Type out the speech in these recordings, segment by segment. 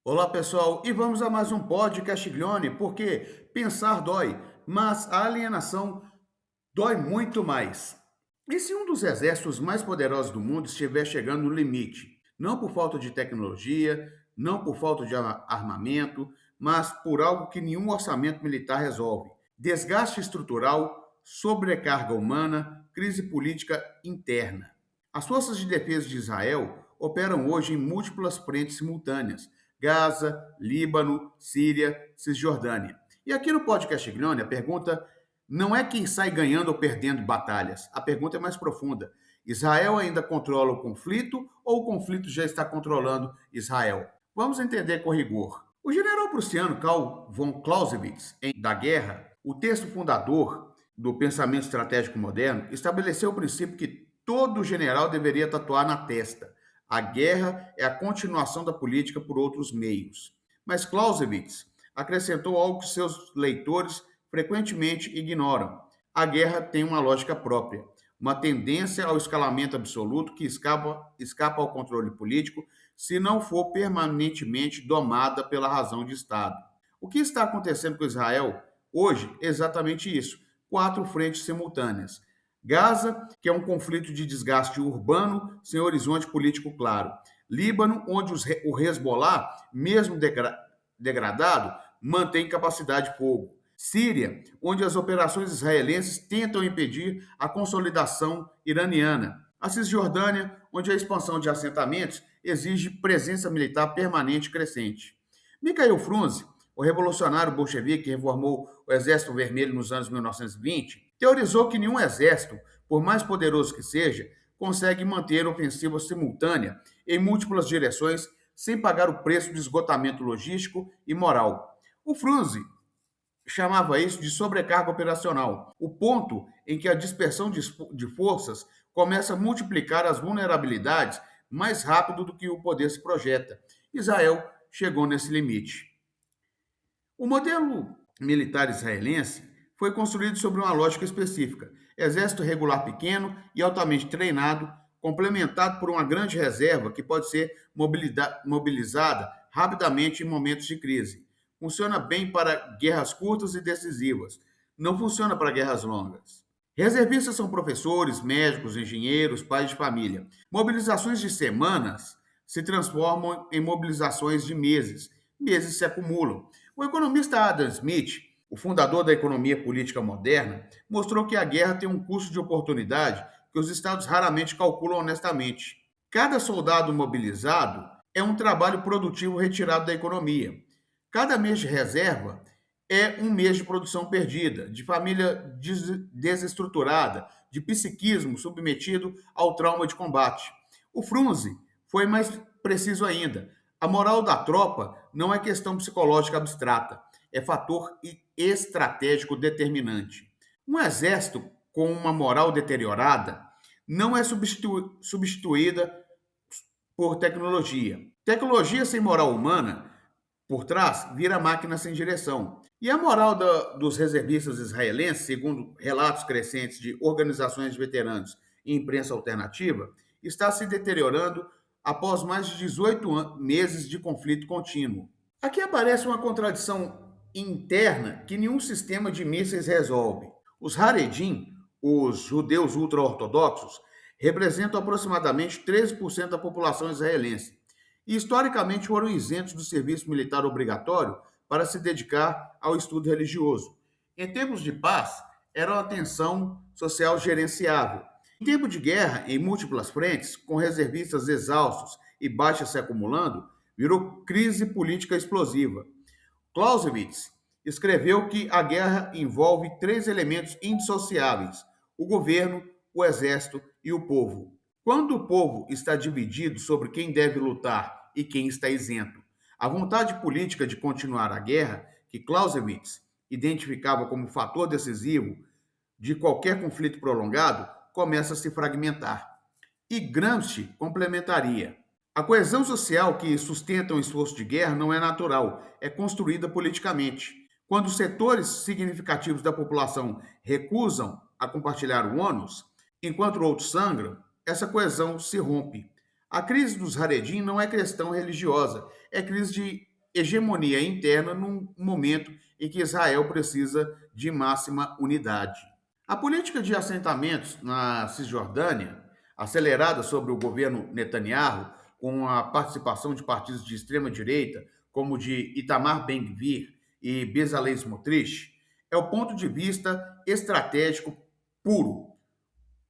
Olá pessoal, e vamos a mais um podcast Glione, porque pensar dói, mas a alienação dói muito mais. E se um dos exércitos mais poderosos do mundo estiver chegando no limite, não por falta de tecnologia, não por falta de armamento, mas por algo que nenhum orçamento militar resolve: desgaste estrutural, sobrecarga humana, crise política interna. As forças de defesa de Israel operam hoje em múltiplas frentes simultâneas: Gaza, Líbano, Síria, Cisjordânia. E aqui no podcast Gnônia, a pergunta não é quem sai ganhando ou perdendo batalhas. A pergunta é mais profunda. Israel ainda controla o conflito ou o conflito já está controlando Israel? Vamos entender com rigor. O general prussiano Karl von Clausewitz, em Da Guerra, o texto fundador do pensamento estratégico moderno, estabeleceu o princípio que todo general deveria tatuar na testa: a guerra é a continuação da política por outros meios. Mas Clausewitz acrescentou algo que seus leitores frequentemente ignoram: a guerra tem uma lógica própria, uma tendência ao escalamento absoluto que escapa ao controle político se não for permanentemente domada pela razão de Estado. O que está acontecendo com Israel hoje é exatamente isso: quatro frentes simultâneas. Gaza, que é um conflito de desgaste urbano sem horizonte político claro. Líbano, onde o Hezbollah, mesmo degradado, mantém capacidade de fogo. Síria, onde as operações israelenses tentam impedir a consolidação iraniana. A Cisjordânia, onde a expansão de assentamentos exige presença militar permanente e crescente. Mikhail Frunze, o revolucionário bolchevique que reformou o Exército Vermelho nos anos 1920, teorizou que nenhum exército, por mais poderoso que seja, consegue manter ofensiva simultânea em múltiplas direções sem pagar o preço de esgotamento logístico e moral. O Frunze chamava isso de sobrecarga operacional, o ponto em que a dispersão de forças começa a multiplicar as vulnerabilidades mais rápido do que o poder se projeta. Israel chegou nesse limite. O modelo militar israelense foi construído sobre uma lógica específica: exército regular pequeno e altamente treinado, complementado por uma grande reserva que pode ser mobilizada rapidamente em momentos de crise. Funciona bem para guerras curtas e decisivas, não funciona para guerras longas. Reservistas são professores, médicos, engenheiros, pais de família. Mobilizações de semanas se transformam em mobilizações de meses. Meses se acumulam. O economista Adam Smith, o fundador da economia política moderna, mostrou que a guerra tem um custo de oportunidade que os estados raramente calculam honestamente. Cada soldado mobilizado é um trabalho produtivo retirado da economia. Cada mês de reserva é um mês de produção perdida, de família desestruturada, de psiquismo submetido ao trauma de combate. O Frunze foi mais preciso ainda: a moral da tropa não é questão psicológica abstrata, é fator estratégico determinante. Um exército com uma moral deteriorada não é substituída por tecnologia. Tecnologia sem moral humana por trás vira máquina sem direção. E a moral dos reservistas israelenses, segundo relatos crescentes de organizações de veteranos e imprensa alternativa, está se deteriorando após mais de 18 meses de conflito contínuo. Aqui aparece uma contradição interna que nenhum sistema de mísseis resolve. Os Haredim, os judeus ultra-ortodoxos, representam aproximadamente 13% da população israelense e historicamente foram isentos do serviço militar obrigatório para se dedicar ao estudo religioso. Em tempos de paz, era uma tensão social gerenciável. Em tempo de guerra, em múltiplas frentes, com reservistas exaustos e baixas se acumulando, virou crise política explosiva. Clausewitz escreveu que a guerra envolve três elementos indissociáveis: o governo, o exército e o povo. Quando o povo está dividido sobre quem deve lutar e quem está isento, a vontade política de continuar a guerra, que Clausewitz identificava como fator decisivo de qualquer conflito prolongado, começa a se fragmentar. E Gramsci complementaria: a coesão social que sustenta o esforço de guerra não é natural, é construída politicamente. Quando setores significativos da população recusam a compartilhar o ônus, enquanto outros sangram, essa coesão se rompe. A crise dos Haredim não é questão religiosa, é crise de hegemonia interna num momento em que Israel precisa de máxima unidade. A política de assentamentos na Cisjordânia, acelerada sobre o governo Netanyahu, com a participação de partidos de extrema-direita, como o de Itamar Ben-Gvir e Bezalel Smotrich, é o ponto de vista estratégico puro,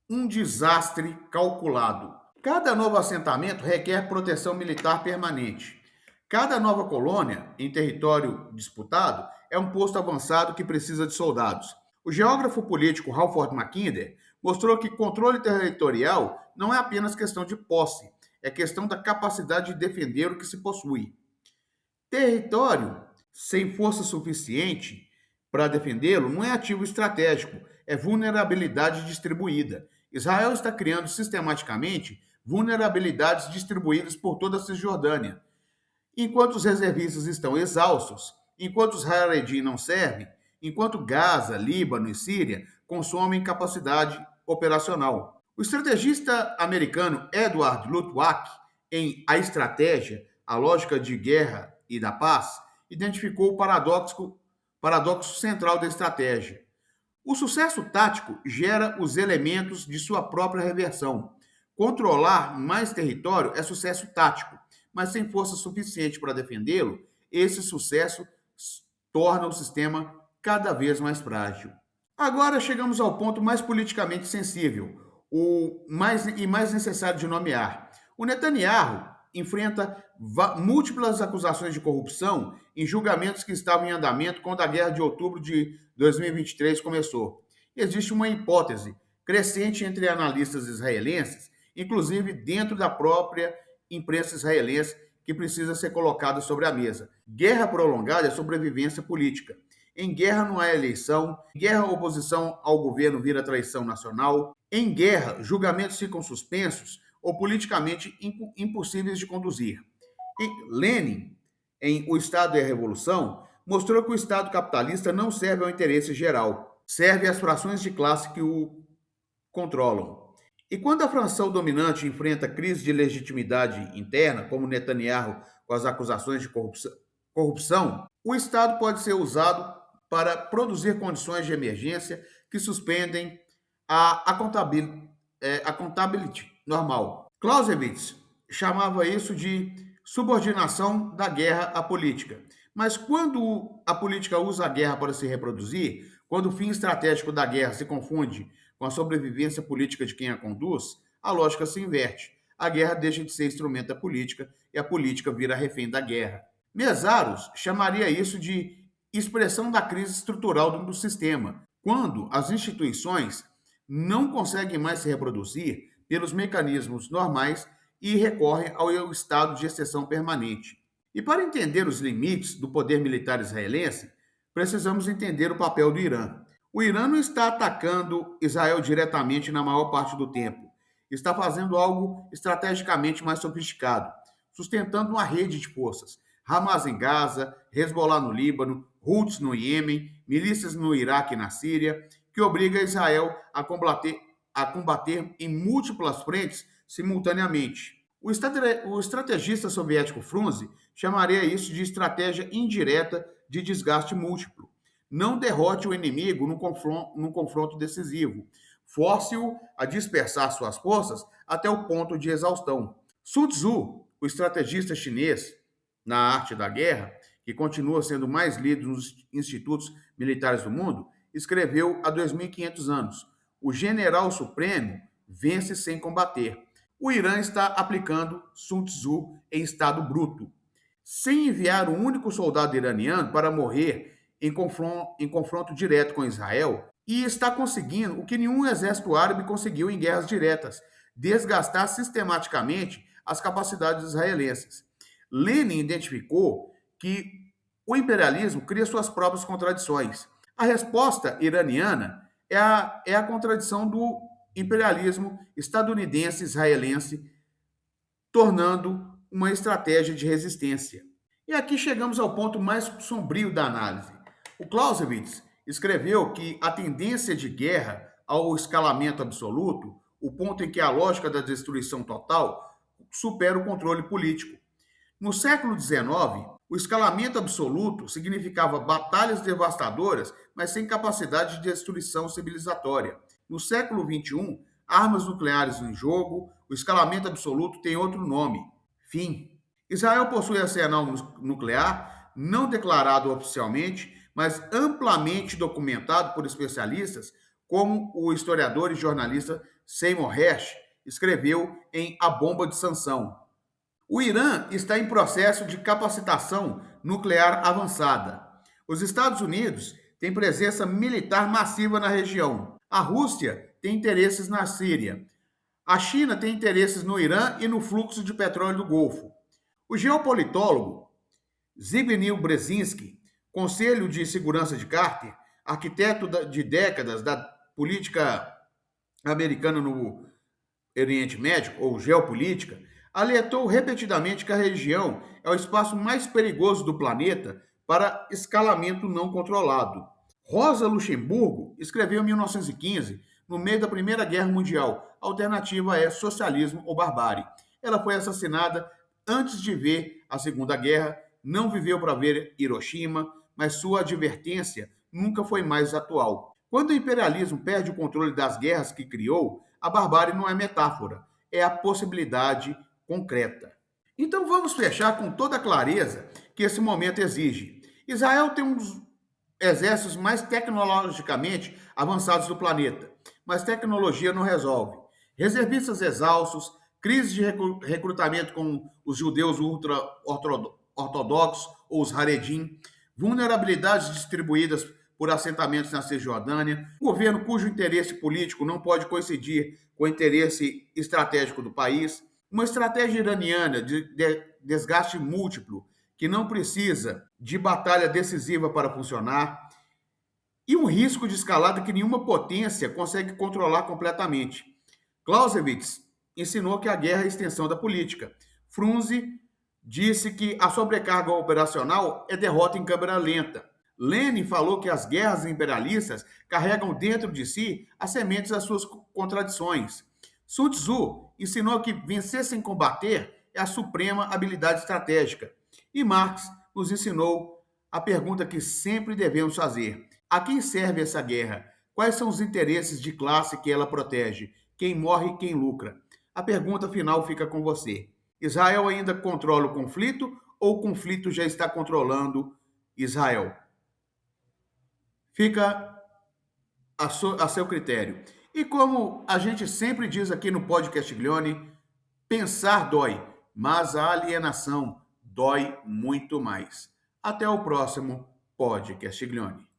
um desastre calculado. Cada novo assentamento requer proteção militar permanente. Cada nova colônia em território disputado é um posto avançado que precisa de soldados. O geógrafo político Halford Mackinder mostrou que controle territorial não é apenas questão de posse, é questão da capacidade de defender o que se possui. Território sem força suficiente para defendê-lo não é ativo estratégico, é vulnerabilidade distribuída. Israel está criando sistematicamente vulnerabilidades distribuídas por toda a Cisjordânia. Enquanto os reservistas estão exaustos, enquanto os Haredim não servem, enquanto Gaza, Líbano e Síria consomem capacidade operacional. O estrategista americano Edward Luttwak, em A Estratégia, a Lógica de Guerra e da Paz, identificou o paradoxo central da estratégia. O sucesso tático gera os elementos de sua própria reversão. Controlar mais território é sucesso tático, mas sem força suficiente para defendê-lo, esse sucesso torna o sistema cada vez mais frágil. Agora chegamos ao ponto mais politicamente sensível, o mais necessário de nomear. O Netanyahu enfrenta múltiplas acusações de corrupção em julgamentos que estavam em andamento quando a guerra de outubro de 2023 começou. Existe uma hipótese crescente entre analistas israelenses, inclusive dentro da própria imprensa israelense, que precisa ser colocada sobre a mesa. Guerra prolongada é sobrevivência política. Em guerra não há eleição, em guerra a oposição ao governo vira traição nacional, em guerra julgamentos ficam suspensos ou politicamente impossíveis de conduzir. Lenin, em O Estado e a Revolução, mostrou que o Estado capitalista não serve ao interesse geral, serve às frações de classe que o controlam. E quando a fração dominante enfrenta crise de legitimidade interna, como Netanyahu com as acusações de corrupção, o Estado pode ser usado para produzir condições de emergência que suspendem a accountability normal. Clausewitz chamava isso de subordinação da guerra à política. Mas quando a política usa a guerra para se reproduzir, quando o fim estratégico da guerra se confunde com a sobrevivência política de quem a conduz, a lógica se inverte. A guerra deixa de ser instrumento da política e a política vira refém da guerra. Mesaros chamaria isso de expressão da crise estrutural do sistema, quando as instituições não conseguem mais se reproduzir pelos mecanismos normais e recorrem ao estado de exceção permanente. E para entender os limites do poder militar israelense, precisamos entender o papel do Irã. O Irã não está atacando Israel diretamente na maior parte do tempo. Está fazendo algo estrategicamente mais sofisticado, sustentando uma rede de forças. Hamas em Gaza, Hezbollah no Líbano, Houthis no Iêmen, milícias no Iraque e na Síria, que obriga Israel a combater em múltiplas frentes simultaneamente. O estrategista soviético Frunze chamaria isso de estratégia indireta de desgaste múltiplo. Não derrote o inimigo num confronto decisivo. Force-o a dispersar suas forças até o ponto de exaustão. Sun Tzu, o estrategista chinês na arte da guerra, que continua sendo mais lido nos institutos militares do mundo, escreveu há 2.500 anos: o general supremo vence sem combater. O Irã está aplicando Sun Tzu em estado bruto, sem enviar um único soldado iraniano para morrer em confronto direto com Israel, e está conseguindo o que nenhum exército árabe conseguiu em guerras diretas: desgastar sistematicamente as capacidades israelenses. Lenin identificou que o imperialismo cria suas próprias contradições. A resposta iraniana é a contradição do imperialismo estadunidense-israelense, tornando uma estratégia de resistência. E aqui chegamos ao ponto mais sombrio da análise. O Clausewitz escreveu que a tendência de guerra ao escalamento absoluto, o ponto em que a lógica da destruição total supera o controle político. No século XIX, O escalamento absoluto significava batalhas devastadoras, mas sem capacidade de destruição civilizatória. No século XXI, armas nucleares em jogo, o escalamento absoluto tem outro nome: fim. Israel possui arsenal nuclear, não declarado oficialmente, mas amplamente documentado por especialistas, como o historiador e jornalista Seymour Hersh escreveu em A Bomba de Sansão. O Irã está em processo de capacitação nuclear avançada. Os Estados Unidos têm presença militar massiva na região. A Rússia tem interesses na Síria. A China tem interesses no Irã e no fluxo de petróleo do Golfo. O geopolitólogo Zbigniew Brzezinski, conselho de segurança de Carter, arquiteto de décadas da política americana no Oriente Médio, ou geopolítica, alertou repetidamente que a região é o espaço mais perigoso do planeta para escalamento não controlado. Rosa Luxemburgo escreveu em 1915, no meio da Primeira Guerra Mundial, a alternativa é socialismo ou barbárie. Ela foi assassinada antes de ver a Segunda Guerra, não viveu para ver Hiroshima, mas sua advertência nunca foi mais atual. Quando o imperialismo perde o controle das guerras que criou, a barbárie não é metáfora, é a possibilidade concreta. Então vamos fechar com toda a clareza que esse momento exige. Israel tem um dos exércitos mais tecnologicamente avançados do planeta, mas tecnologia não resolve. Reservistas exaustos, crise de recrutamento com os judeus ultra-ortodoxos ou os Haredim, vulnerabilidades distribuídas por assentamentos na Cisjordânia, um governo cujo interesse político não pode coincidir com o interesse estratégico do país, uma estratégia iraniana de desgaste múltiplo, que não precisa de batalha decisiva para funcionar, e um risco de escalada que nenhuma potência consegue controlar completamente. Clausewitz ensinou que a guerra é a extensão da política. Frunze disse que a sobrecarga operacional é derrota em câmera lenta. Lenin falou que as guerras imperialistas carregam dentro de si as sementes das suas contradições. Sun Tzu ensinou que vencer sem combater é a suprema habilidade estratégica. E Marx nos ensinou a pergunta que sempre devemos fazer: a quem serve essa guerra? Quais são os interesses de classe que ela protege? Quem morre e quem lucra? A pergunta final fica com você. Israel ainda controla o conflito ou o conflito já está controlando Israel? Fica a seu critério. E como a gente sempre diz aqui no podcast Glione, pensar dói, mas a alienação dói muito mais. Até o próximo podcast Glione.